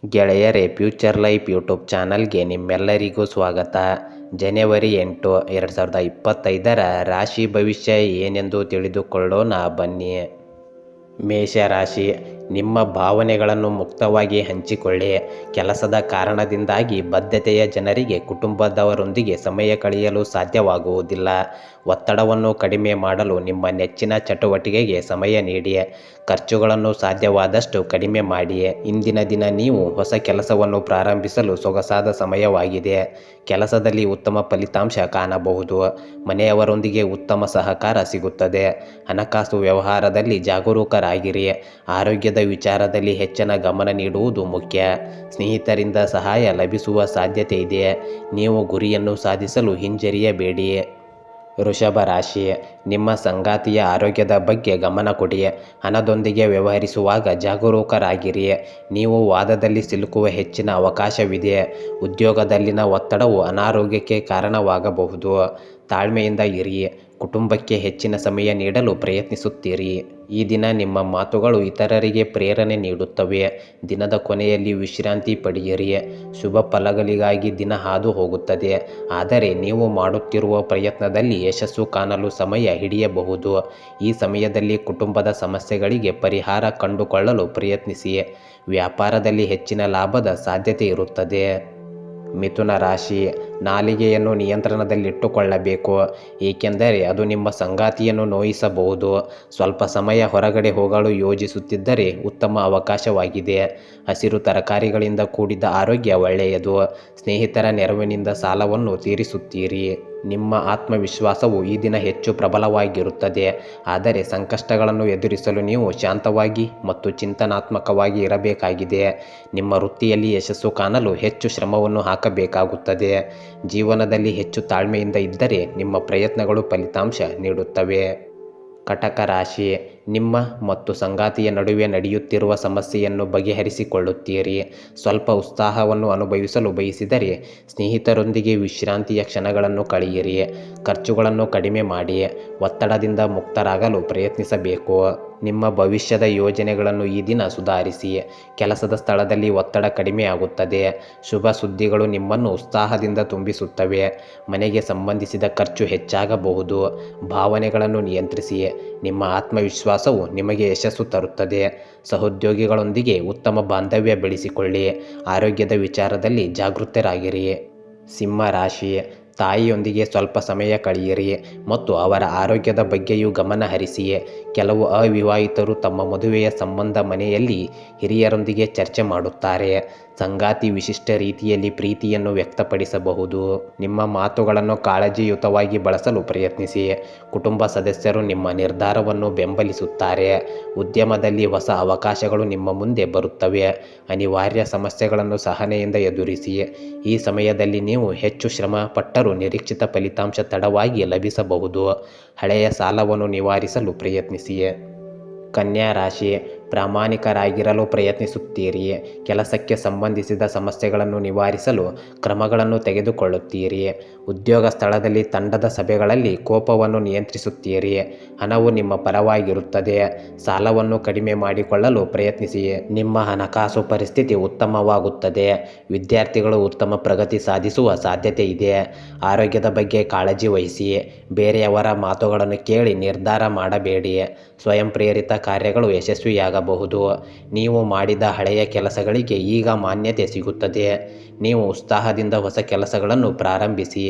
ಗೆಳೆಯರೇ, future life YouTube ಚಾನಲ್ಗೆ ನಿಮ್ಮೆಲ್ಲರಿಗೂ ಸ್ವಾಗತ. ಜನವರಿ 8, 2025 ರಾಶಿ ಭವಿಷ್ಯ ಏನೆಂದು ತಿಳಿದುಕೊಳ್ಳೋಣ ಬನ್ನಿ. ಮೇಷರಾಶಿ, ನಿಮ್ಮ ಭಾವನೆಗಳನ್ನು ಮುಕ್ತವಾಗಿ ಹಂಚಿಕೊಳ್ಳಿ. ಕೆಲಸದ ಕಾರಣದಿಂದಾಗಿ ಬದ್ಧತೆಯ ಜನರಿಗೆ ಕುಟುಂಬದವರೊಂದಿಗೆ ಸಮಯ ಕಳೆಯಲು ಸಾಧ್ಯವಾಗುವುದಿಲ್ಲ. ಒತ್ತಡವನ್ನು ಕಡಿಮೆ ಮಾಡಲು ನಿಮ್ಮ ನೆಚ್ಚಿನ ಚಟುವಟಿಕೆಗೆ ಸಮಯ ನೀಡಿ. ಖರ್ಚುಗಳನ್ನು ಸಾಧ್ಯವಾದಷ್ಟು ಕಡಿಮೆ ಮಾಡಿ. ಇಂದಿನ ದಿನ ನೀವು ಹೊಸ ಕೆಲಸವನ್ನು ಪ್ರಾರಂಭಿಸಲು ಸೊಗಸಾದ ಸಮಯವಾಗಿದೆ. ಕೆಲಸದಲ್ಲಿ ಉತ್ತಮ ಫಲಿತಾಂಶ ಕಾಣಬಹುದು. ಮನೆಯವರೊಂದಿಗೆ ಉತ್ತಮ ಸಹಕಾರ ಸಿಗುತ್ತದೆ. ಹಣಕಾಸು ವ್ಯವಹಾರದಲ್ಲಿ ಜಾಗರೂಕರಾಗಿರಿ. ಆರೋಗ್ಯದ ವಿಚಾರದಲ್ಲಿ ಹೆಚ್ಚಿನ ಗಮನ ನೀಡುವುದು ಮುಖ್ಯ. ಸ್ನೇಹಿತರಿಂದ ಸಹಾಯ ಲಭಿಸುವ ಸಾಧ್ಯತೆ ಇದೆ. ನೀವು ಗುರಿಯನ್ನು ಸಾಧಿಸಲು ಹಿಂಜರಿಯಬೇಡಿ. ವೃಷಭ ರಾಶಿ, ನಿಮ್ಮ ಸಂಗಾತಿಯ ಆರೋಗ್ಯದ ಬಗ್ಗೆ ಗಮನ ಕೊಡಿ. ಹಣದೊಂದಿಗೆ ವ್ಯವಹರಿಸುವಾಗ ಜಾಗರೂಕರಾಗಿರಿ. ನೀವು ವಾದದಲ್ಲಿ ಸಿಲುಕುವ ಹೆಚ್ಚಿನ ಅವಕಾಶವಿದೆ. ಉದ್ಯೋಗದಲ್ಲಿನ ಒತ್ತಡವು ಅನಾರೋಗ್ಯಕ್ಕೆ ಕಾರಣವಾಗಬಹುದು. ತಾಳ್ಮೆಯಿಂದ ಇರಿ. ಕುಟುಂಬಕ್ಕೆ ಹೆಚ್ಚಿನ ಸಮಯ ನೀಡಲು ಪ್ರಯತ್ನಿಸುತ್ತೀರಿ. ಈ ದಿನ ನಿಮ್ಮ ಮಾತುಗಳು ಇತರರಿಗೆ ಪ್ರೇರಣೆ ನೀಡುತ್ತವೆ. ದಿನದ ಕೊನೆಯಲ್ಲಿ ವಿಶ್ರಾಂತಿ ಪಡೆಯಿರಿ. ಶುಭ ಫಲಗಳಿಗಾಗಿ ದಿನ ಹಾದು ಹೋಗುತ್ತದೆ. ಆದರೆ ನೀವು ಮಾಡುತ್ತಿರುವ ಪ್ರಯತ್ನದಲ್ಲಿ ಯಶಸ್ಸು ಕಾಣಲು ಸಮಯ ಹಿಡಿಯಬಹುದು. ಈ ಸಮಯದಲ್ಲಿ ಕುಟುಂಬದ ಸಮಸ್ಯೆಗಳಿಗೆ ಪರಿಹಾರ ಕಂಡುಕೊಳ್ಳಲು ಪ್ರಯತ್ನಿಸಿ. ವ್ಯಾಪಾರದಲ್ಲಿ ಹೆಚ್ಚಿನ ಲಾಭದ ಸಾಧ್ಯತೆ ಇರುತ್ತದೆ. ಮಿಥುನ ರಾಶಿ, ನಾಲಿಗೆಯನ್ನು ನಿಯಂತ್ರಣದಲ್ಲಿಟ್ಟುಕೊಳ್ಳಬೇಕು. ಏಕೆಂದರೆ ಅದು ನಿಮ್ಮ ಸಂಗಾತಿಯನ್ನು ನೋಯಿಸಬಹುದು. ಸ್ವಲ್ಪ ಸಮಯ ಹೊರಗಡೆ ಹೋಗಲು ಯೋಜಿಸುತ್ತಿದ್ದರೆ ಉತ್ತಮ ಅವಕಾಶವಾಗಿದೆ. ಹಸಿರು ತರಕಾರಿಗಳಿಂದ ಕೂಡಿದ ಆರೋಗ್ಯ ಒಳ್ಳೆಯದು. ಸ್ನೇಹಿತರ ನೆರವಿನಿಂದ ಸಾಲವನ್ನು ತೀರಿಸುತ್ತೀರಿ. ನಿಮ್ಮ ಆತ್ಮವಿಶ್ವಾಸವು ಈ ದಿನ ಹೆಚ್ಚು ಪ್ರಬಲವಾಗಿರುತ್ತದೆ. ಆದರೆ ಸಂಕಷ್ಟಗಳನ್ನು ಎದುರಿಸಲು ನೀವು ಶಾಂತವಾಗಿ ಮತ್ತು ಚಿಂತನಾತ್ಮಕವಾಗಿ ಇರಬೇಕಾಗಿದೆ. ನಿಮ್ಮ ವೃತ್ತಿಯಲ್ಲಿ ಯಶಸ್ಸು ಕಾಣಲು ಹೆಚ್ಚು ಶ್ರಮವನ್ನು ಹಾಕಬೇಕಾಗುತ್ತದೆ. ಜೀವನದಲ್ಲಿ ಹೆಚ್ಚು ತಾಳ್ಮೆಯಿಂದ ಇದ್ದರೆ ನಿಮ್ಮ ಪ್ರಯತ್ನಗಳು ಫಲಿತಾಂಶ ನೀಡುತ್ತವೆ. ಕಟಕ ರಾಶಿ, ನಿಮ್ಮ ಮತ್ತು ಸಂಗಾತಿಯ ನಡುವೆ ನಡೆಯುತ್ತಿರುವ ಸಮಸ್ಯೆಯನ್ನು ಬಗೆಹರಿಸಿಕೊಳ್ಳುತ್ತೀರಿ. ಸ್ವಲ್ಪ ಉತ್ಸಾಹವನ್ನು ಅನುಭವಿಸಲು ಬಯಸಿದರೆ ಸ್ನೇಹಿತರೊಂದಿಗೆ ವಿಶ್ರಾಂತಿಯ ಕ್ಷಣಗಳನ್ನು ಕಳೆಯಿರಿ. ಖರ್ಚುಗಳನ್ನು ಕಡಿಮೆ ಮಾಡಿ. ಒತ್ತಡದಿಂದ ಮುಕ್ತರಾಗಲು ಪ್ರಯತ್ನಿಸಬೇಕು. ನಿಮ್ಮ ಭವಿಷ್ಯದ ಯೋಜನೆಗಳನ್ನು ಈ ದಿನ ಸುಧಾರಿಸಿ. ಕೆಲಸದ ಸ್ಥಳದಲ್ಲಿ ಒತ್ತಡ ಕಡಿಮೆ ಆಗುತ್ತದೆ. ಶುಭ ಸುದ್ದಿಗಳು ನಿಮ್ಮನ್ನು ಉತ್ಸಾಹದಿಂದ ತುಂಬಿಸುತ್ತವೆ. ಮನೆಗೆ ಸಂಬಂಧಿಸಿದ ಖರ್ಚು ಹೆಚ್ಚಾಗಬಹುದು. ಭಾವನೆಗಳನ್ನು ನಿಯಂತ್ರಿಸಿ. ನಿಮ್ಮ ಆತ್ಮವಿಶ್ವಾಸವು ನಿಮಗೆ ಯಶಸ್ಸು ತರುತ್ತದೆ. ಸಹೋದ್ಯೋಗಿಗಳೊಂದಿಗೆ ಉತ್ತಮ ಬಾಂಧವ್ಯ ಬೆಳೆಸಿಕೊಳ್ಳಿ. ಆರೋಗ್ಯದ ವಿಚಾರದಲ್ಲಿ ಜಾಗೃತರಾಗಿರಿ. ಸಿಂಹ ರಾಶಿ, ತಾಯಿಯೊಂದಿಗೆ ಸ್ವಲ್ಪ ಸಮಯ ಕಳೆಯಿರಿ ಮತ್ತು ಅವರ ಆರೋಗ್ಯದ ಬಗ್ಗೆಯೂ ಗಮನ ಹರಿಸಿ. ಕೆಲವು ಅವಿವಾಹಿತರು ತಮ್ಮ ಮದುವೆಯ ಸಂಬಂಧ ಮನೆಯಲ್ಲಿ ಹಿರಿಯರೊಂದಿಗೆ ಚರ್ಚೆ ಮಾಡುತ್ತಾರೆ. ಸಂಗಾತಿ ವಿಶಿಷ್ಟ ರೀತಿಯಲ್ಲಿ ಪ್ರೀತಿಯನ್ನು ವ್ಯಕ್ತಪಡಿಸಬಹುದು. ನಿಮ್ಮ ಮಾತುಗಳನ್ನು ಕಾಳಜಿಯುತವಾಗಿ ಬಳಸಲು ಪ್ರಯತ್ನಿಸಿ. ಕುಟುಂಬ ಸದಸ್ಯರು ನಿಮ್ಮ ನಿರ್ಧಾರವನ್ನು ಬೆಂಬಲಿಸುತ್ತಾರೆ. ಉದ್ಯಮದಲ್ಲಿ ಹೊಸ ಅವಕಾಶಗಳು ನಿಮ್ಮ ಮುಂದೆ ಬರುತ್ತವೆ. ಅನಿವಾರ್ಯ ಸಮಸ್ಯೆಗಳನ್ನು ಸಹನೆಯಿಂದ ಎದುರಿಸಿ. ಈ ಸಮಯದಲ್ಲಿ ನೀವು ಹೆಚ್ಚು ಶ್ರಮ ಪಟ್ಟರೂ ನಿರೀಕ್ಷಿತ ಫಲಿತಾಂಶ ತಡವಾಗಿ ಲಭಿಸಬಹುದು. ಹಳೆಯ ಸಾಲವನ್ನು ನಿವಾರಿಸಲು ಪ್ರಯತ್ನಿಸಿ. ಕನ್ಯಾ ರಾಶಿ, ಪ್ರಾಮಾಣಿಕರಾಗಿರಲು ಪ್ರಯತ್ನಿಸುತ್ತೀರಿ. ಕೆಲಸಕ್ಕೆ ಸಂಬಂಧಿಸಿದ ಸಮಸ್ಯೆಗಳನ್ನು ನಿವಾರಿಸಲು ಕ್ರಮಗಳನ್ನು ತೆಗೆದುಕೊಳ್ಳುತ್ತೀರಿ. ಉದ್ಯೋಗ ಸ್ಥಳದಲ್ಲಿ ತಂಡದ ಸಭೆಗಳಲ್ಲಿ ಕೋಪವನ್ನು ನಿಯಂತ್ರಿಸುತ್ತೀರಿ. ಹಣವು ನಿಮ್ಮ ಪರವಾಗಿರುತ್ತದೆ. ಸಾಲವನ್ನು ಕಡಿಮೆ ಮಾಡಿಕೊಳ್ಳಲು ಪ್ರಯತ್ನಿಸಿ. ನಿಮ್ಮ ಹಣಕಾಸು ಪರಿಸ್ಥಿತಿ ಉತ್ತಮವಾಗುತ್ತದೆ. ವಿದ್ಯಾರ್ಥಿಗಳು ಉತ್ತಮ ಪ್ರಗತಿ ಸಾಧಿಸುವ ಸಾಧ್ಯತೆ ಇದೆ. ಆರೋಗ್ಯದ ಬಗ್ಗೆ ಕಾಳಜಿ ವಹಿಸಿ. ಬೇರೆಯವರ ಮಾತುಗಳನ್ನು ಕೇಳಿ ನಿರ್ಧಾರ ಮಾಡಬೇಡಿ. ಸ್ವಯಂ ಪ್ರೇರಿತ ಕಾರ್ಯಗಳು ಯಶಸ್ವಿಯಾಗಬಹುದು. ನೀವು ಮಾಡಿದ ಹಳೆಯ ಕೆಲಸಗಳಿಗೆ ಈಗ ಮಾನ್ಯತೆ ಸಿಗುತ್ತದೆ. ನೀವು ಉತ್ಸಾಹದಿಂದ ಹೊಸ ಕೆಲಸಗಳನ್ನು ಪ್ರಾರಂಭಿಸಿ.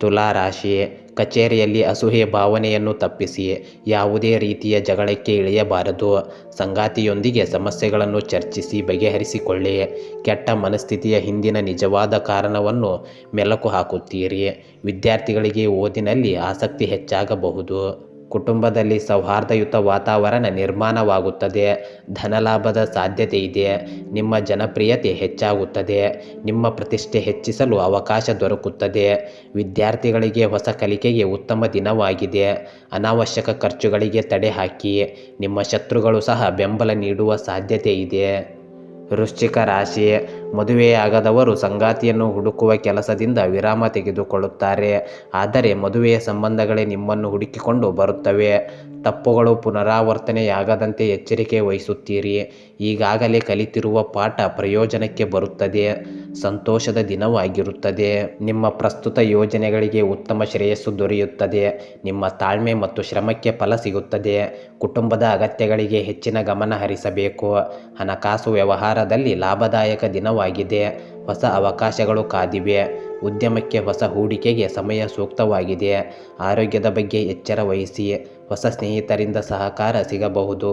ತುಲಾ ರಾಶಿ, ಕಚೇರಿಯಲ್ಲಿ ಅಸೂಯೆ ಭಾವನೆಯನ್ನು ತಪ್ಪಿಸಿ. ಯಾವುದೇ ರೀತಿಯ ಜಗಳಕ್ಕೆ ಇಳಿಯಬಾರದು. ಸಂಗಾತಿಯೊಂದಿಗೆ ಸಮಸ್ಯೆಗಳನ್ನು ಚರ್ಚಿಸಿ ಬಗೆಹರಿಸಿಕೊಳ್ಳಿ. ಕೆಟ್ಟ ಮನಸ್ಥಿತಿಯ ಹಿಂದಿನ ನಿಜವಾದ ಕಾರಣವನ್ನು ಮೆಲುಕು ಹಾಕುತ್ತೀರಿ. ವಿದ್ಯಾರ್ಥಿಗಳಿಗೆ ಓದಿನಲ್ಲಿ ಆಸಕ್ತಿ ಹೆಚ್ಚಾಗಬಹುದು. ಕುಟುಂಬದಲ್ಲಿ ಸೌಹಾರ್ದಯುತ ವಾತಾವರಣ ನಿರ್ಮಾಣವಾಗುತ್ತದೆ. ಧನಲಾಭದ ಸಾಧ್ಯತೆ ಇದೆ. ನಿಮ್ಮ ಜನಪ್ರಿಯತೆ ಹೆಚ್ಚಾಗುತ್ತದೆ. ನಿಮ್ಮ ಪ್ರತಿಷ್ಠೆ ಹೆಚ್ಚಿಸಲು ಅವಕಾಶ ದೊರಕುತ್ತದೆ. ವಿದ್ಯಾರ್ಥಿಗಳಿಗೆ ಹೊಸ ಕಲಿಕೆಗೆ ಉತ್ತಮ ದಿನವಾಗಿದೆ. ಅನಾವಶ್ಯಕ ಖರ್ಚುಗಳಿಗೆ ತಡೆ ಹಾಕಿ. ನಿಮ್ಮ ಶತ್ರುಗಳು ಸಹ ಬೆಂಬಲ ನೀಡುವ ಸಾಧ್ಯತೆ ಇದೆ. ವೃಶ್ಚಿಕ ರಾಶಿ, ಮದುವೆಯಾಗದವರು ಸಂಗಾತಿಯನ್ನು ಹುಡುಕುವ ಕೆಲಸದಿಂದ ವಿರಾಮ ತೆಗೆದುಕೊಳ್ಳುತ್ತಾರೆ. ಆದರೆ ಮದುವೆಯ ಸಂಬಂಧಗಳೇ ನಿಮ್ಮನ್ನು ಹುಡುಕಿಕೊಂಡು ಬರುತ್ತವೆ. ತಪ್ಪುಗಳು ಪುನರಾವರ್ತನೆಯಾಗದಂತೆ ಎಚ್ಚರಿಕೆ ವಹಿಸುತ್ತೀರಿ. ಈಗಾಗಲೇ ಕಲಿತಿರುವ ಪಾಠ ಪ್ರಯೋಜನಕ್ಕೆ ಬರುತ್ತದೆ. ಸಂತೋಷದ ದಿನವಾಗಿರುತ್ತದೆ. ನಿಮ್ಮ ಪ್ರಸ್ತುತ ಯೋಜನೆಗಳಿಗೆ ಉತ್ತಮ ಶ್ರೇಯಸ್ಸು ದೊರೆಯುತ್ತದೆ. ನಿಮ್ಮ ತಾಳ್ಮೆ ಮತ್ತು ಶ್ರಮಕ್ಕೆ ಫಲ ಸಿಗುತ್ತದೆ. ಕುಟುಂಬದ ಅಗತ್ಯಗಳಿಗೆ ಹೆಚ್ಚಿನ ಗಮನ ಹರಿಸಬೇಕು. ಹಣಕಾಸು ವ್ಯವಹಾರದಲ್ಲಿ ಲಾಭದಾಯಕ ದಿನವಾಗಿದೆ. ಹೊಸ ಅವಕಾಶಗಳು ಕಾದಿವೆ. ಉದ್ಯಮಕ್ಕೆ ಹೊಸ ಹೂಡಿಕೆಗೆ ಸಮಯ ಸೂಕ್ತವಾಗಿದೆ. ಆರೋಗ್ಯದ ಬಗ್ಗೆ ಎಚ್ಚರ ವಹಿಸಿ. ಹೊಸ ಸ್ನೇಹಿತರಿಂದ ಸಹಕಾರ ಸಿಗಬಹುದು.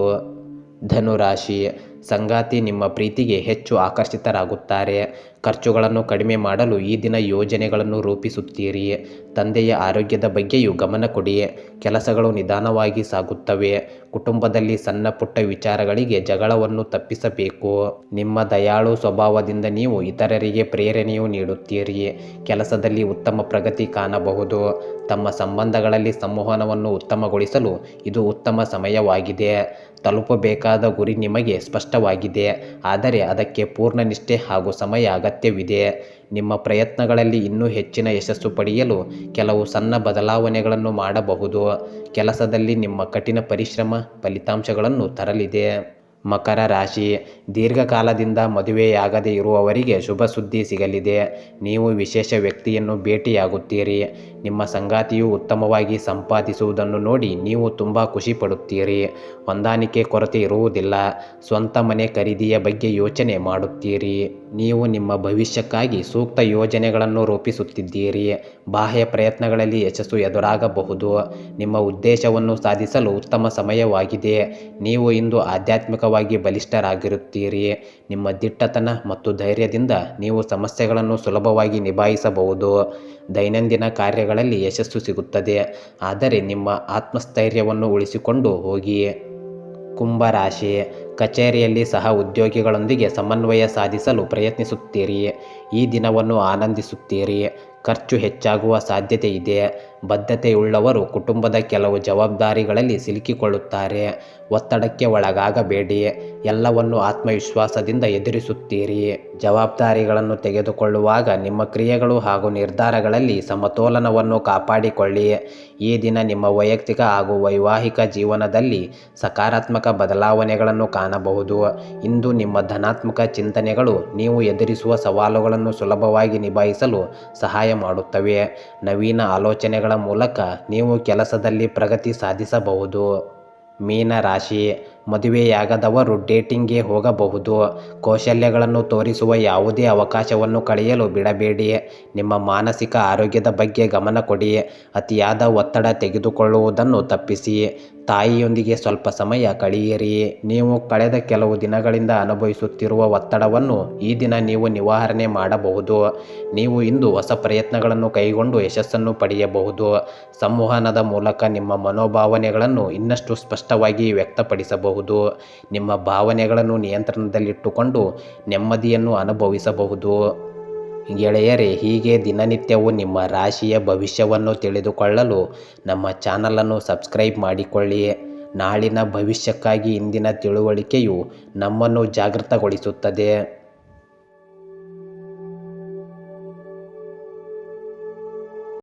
ಧನುರಾಶಿ, ಸಂಗಾತಿ ನಿಮ್ಮ ಪ್ರೀತಿಗೆ ಹೆಚ್ಚು ಆಕರ್ಷಿತರಾಗುತ್ತಾರೆ. ಖರ್ಚುಗಳನ್ನು ಕಡಿಮೆ ಮಾಡಲು ಈ ದಿನ ಯೋಜನೆಗಳನ್ನು ರೂಪಿಸುತ್ತೀರಿ. ತಂದೆಯ ಆರೋಗ್ಯದ ಬಗ್ಗೆಯೂ ಗಮನ ಕೊಡಿ. ಕೆಲಸಗಳು ನಿಧಾನವಾಗಿ ಸಾಗುತ್ತವೆ. ಕುಟುಂಬದಲ್ಲಿ ಸಣ್ಣ ಪುಟ್ಟ ವಿಚಾರಗಳಿಗೆ ಜಗಳವನ್ನು ತಪ್ಪಿಸಬೇಕು. ನಿಮ್ಮ ದಯಾಳು ಸ್ವಭಾವದಿಂದ ನೀವು ಇತರರಿಗೆ ಪ್ರೇರಣೆಯೂ ನೀಡುತ್ತೀರಿ. ಕೆಲಸದಲ್ಲಿ ಉತ್ತಮ ಪ್ರಗತಿ ಕಾಣಬಹುದು. ತಮ್ಮ ಸಂಬಂಧಗಳಲ್ಲಿ ಸಂವಹನವನ್ನು ಉತ್ತಮಗೊಳಿಸಲು ಇದು ಉತ್ತಮ ಸಮಯವಾಗಿದೆ. ತಲುಪಬೇಕಾದ ಗುರಿ ನಿಮಗೆ ಸ್ಪಷ್ಟವಾಗಿದೆ, ಆದರೆ ಅದಕ್ಕೆ ಪೂರ್ಣ ನಿಷ್ಠೆ ಹಾಗೂ ಸಮಯ ಅಗತ್ಯವಿದೆ. ನಿಮ್ಮ ಪ್ರಯತ್ನಗಳಲ್ಲಿ ಇನ್ನೂ ಹೆಚ್ಚಿನ ಯಶಸ್ಸು ಪಡೆಯಲು ಕೆಲವು ಸಣ್ಣ ಬದಲಾವಣೆಗಳನ್ನು ಮಾಡಬಹುದು. ಕೆಲಸದಲ್ಲಿ ನಿಮ್ಮ ಕಠಿಣ ಪರಿಶ್ರಮ ಫಲಿತಾಂಶಗಳನ್ನು ತರಲಿದೆ. ಮಕರ ರಾಶಿ, ದೀರ್ಘಕಾಲದಿಂದ ಮದುವೆಯಾಗದೇ ಇರುವವರಿಗೆ ಶುಭ ಸುದ್ದಿ ಸಿಗಲಿದೆ. ನೀವು ವಿಶೇಷ ವ್ಯಕ್ತಿಯನ್ನು ಭೇಟಿಯಾಗುತ್ತೀರಿ. ನಿಮ್ಮ ಸಂಗಾತಿಯು ಉತ್ತಮವಾಗಿ ಸಂಪಾದಿಸುವುದನ್ನು ನೋಡಿ ನೀವು ತುಂಬ ಖುಷಿ ಪಡುತ್ತೀರಿ. ಹೊಂದಾಣಿಕೆ ಕೊರತೆ ಇರುವುದಿಲ್ಲ. ಸ್ವಂತ ಮನೆ ಖರೀದಿಯ ಬಗ್ಗೆ ಯೋಚನೆ ಮಾಡುತ್ತೀರಿ. ನೀವು ನಿಮ್ಮ ಭವಿಷ್ಯಕ್ಕಾಗಿ ಸೂಕ್ತ ಯೋಜನೆಗಳನ್ನು ರೂಪಿಸುತ್ತಿದ್ದೀರಿ. ಬಾಹ್ಯ ಪ್ರಯತ್ನಗಳಲ್ಲಿ ಯಶಸ್ಸು ಎದುರಾಗಬಹುದು. ನಿಮ್ಮ ಉದ್ದೇಶವನ್ನು ಸಾಧಿಸಲು ಉತ್ತಮ ಸಮಯವಾಗಿದೆ. ನೀವು ಇಂದು ಆಧ್ಯಾತ್ಮಿಕವಾಗಿ ಬಲಿಷ್ಠರಾಗಿರುತ್ತೀರಿ. ನಿಮ್ಮ ದಿಟ್ಟತನ ಮತ್ತು ಧೈರ್ಯದಿಂದ ನೀವು ಸಮಸ್ಯೆಗಳನ್ನು ಸುಲಭವಾಗಿ ನಿಭಾಯಿಸಬಹುದು. ದೈನಂದಿನ ಕಾರ್ಯಗಳಲ್ಲಿ ಯಶಸ್ಸು ಸಿಗುತ್ತದೆ, ಆದರೆ ನಿಮ್ಮ ಆತ್ಮಸ್ಥೈರ್ಯವನ್ನು ಉಳಿಸಿಕೊಂಡು ಹೋಗಿ. ಕುಂಭರಾಶಿ, ಕಚೇರಿಯಲ್ಲಿ ಸಹ ಉದ್ಯೋಗಿಗಳೊಂದಿಗೆ ಸಮನ್ವಯ ಸಾಧಿಸಲು ಪ್ರಯತ್ನಿಸುತ್ತೀರಿ. ಈ ದಿನವನ್ನು ಆನಂದಿಸುತ್ತೀರಿ. ಖರ್ಚು ಹೆಚ್ಚಾಗುವ ಸಾಧ್ಯತೆ ಇದೆ. ಬದ್ಧತೆಯುಳ್ಳವರು ಕುಟುಂಬದ ಕೆಲವು ಜವಾಬ್ದಾರಿಗಳಲ್ಲಿ ಸಿಲುಕಿಕೊಳ್ಳುತ್ತಾರೆ. ಒತ್ತಡಕ್ಕೆ ಒಳಗಾಗಬೇಡಿ. ಎಲ್ಲವನ್ನು ಆತ್ಮವಿಶ್ವಾಸದಿಂದ ಎದುರಿಸುತ್ತೀರಿ. ಜವಾಬ್ದಾರಿಗಳನ್ನು ತೆಗೆದುಕೊಳ್ಳುವಾಗ ನಿಮ್ಮ ಕ್ರಿಯೆಗಳು ಹಾಗೂ ನಿರ್ಧಾರಗಳಲ್ಲಿ ಸಮತೋಲನವನ್ನು ಕಾಪಾಡಿಕೊಳ್ಳಿ. ಈ ದಿನ ನಿಮ್ಮ ವೈಯಕ್ತಿಕ ಹಾಗೂ ವೈವಾಹಿಕ ಜೀವನದಲ್ಲಿ ಸಕಾರಾತ್ಮಕ ಬದಲಾವಣೆಗಳನ್ನು ಕಾಣಬಹುದು. ಇಂದು ನಿಮ್ಮ ಧನಾತ್ಮಕ ಚಿಂತನೆಗಳು ನೀವು ಎದುರಿಸುವ ಸವಾಲುಗಳನ್ನು ಸುಲಭವಾಗಿ ನಿಭಾಯಿಸಲು ಸಹಾಯ ಮಾಡುತ್ತವೆ. ನವೀನ ಆಲೋಚನೆಗಳ ಮೂಲಕ ನೀವು ಕೆಲಸದಲ್ಲಿ ಪ್ರಗತಿ ಸಾಧಿಸಬಹುದು. ಮೀನ ರಾಶಿ, ಮದುವೆಯಾಗದವರು ಡೇಟಿಂಗ್ಗೆ ಹೋಗಬಹುದು. ಕೌಶಲ್ಯಗಳನ್ನು ತೋರಿಸುವ ಯಾವುದೇ ಅವಕಾಶವನ್ನು ಕಳೆಯಲು ಬಿಡಬೇಡಿ. ನಿಮ್ಮ ಮಾನಸಿಕ ಆರೋಗ್ಯದ ಬಗ್ಗೆ ಗಮನ ಕೊಡಿ. ಅತಿಯಾದ ಒತ್ತಡ ತೆಗೆದುಕೊಳ್ಳುವುದನ್ನು ತಪ್ಪಿಸಿ. ತಾಯಿಯೊಂದಿಗೆ ಸ್ವಲ್ಪ ಸಮಯ ಕಳೆಯಿರಿ. ನೀವು ಕಳೆದ ಕೆಲವು ದಿನಗಳಿಂದ ಅನುಭವಿಸುತ್ತಿರುವ ಒತ್ತಡವನ್ನು ಈ ದಿನ ನೀವು ನಿವಾರಣೆ ಮಾಡಬಹುದು. ನೀವು ಇಂದು ಹೊಸ ಪ್ರಯತ್ನಗಳನ್ನು ಕೈಗೊಂಡು ಯಶಸ್ಸನ್ನು ಪಡೆಯಬಹುದು. ಸಂವಹನದ ಮೂಲಕ ನಿಮ್ಮ ಮನೋಭಾವನೆಗಳನ್ನು ಇನ್ನಷ್ಟು ಸ್ಪಷ್ಟವಾಗಿ ವ್ಯಕ್ತಪಡಿಸಬಹುದು. ನಿಮ್ಮ ಭಾವನೆಗಳನ್ನು ನಿಯಂತ್ರಣದಲ್ಲಿಟ್ಟುಕೊಂಡು ನೆಮ್ಮದಿಯನ್ನು ಅನುಭವಿಸಬಹುದು. ಗೆಳೆಯರೇ, ಹೀಗೆ ದಿನನಿತ್ಯವೂ ನಿಮ್ಮ ರಾಶಿಯ ಭವಿಷ್ಯವನ್ನು ತಿಳಿದುಕೊಳ್ಳಲು ನಮ್ಮ ಚಾನಲನ್ನು ಸಬ್ಸ್ಕ್ರೈಬ್ ಮಾಡಿಕೊಳ್ಳಿ. ನಾಳಿನ ಭವಿಷ್ಯಕ್ಕಾಗಿ ಇಂದಿನ ತಿಳುವಳಿಕೆಯು ನಮ್ಮನ್ನು ಜಾಗೃತಗೊಳಿಸುತ್ತದೆ.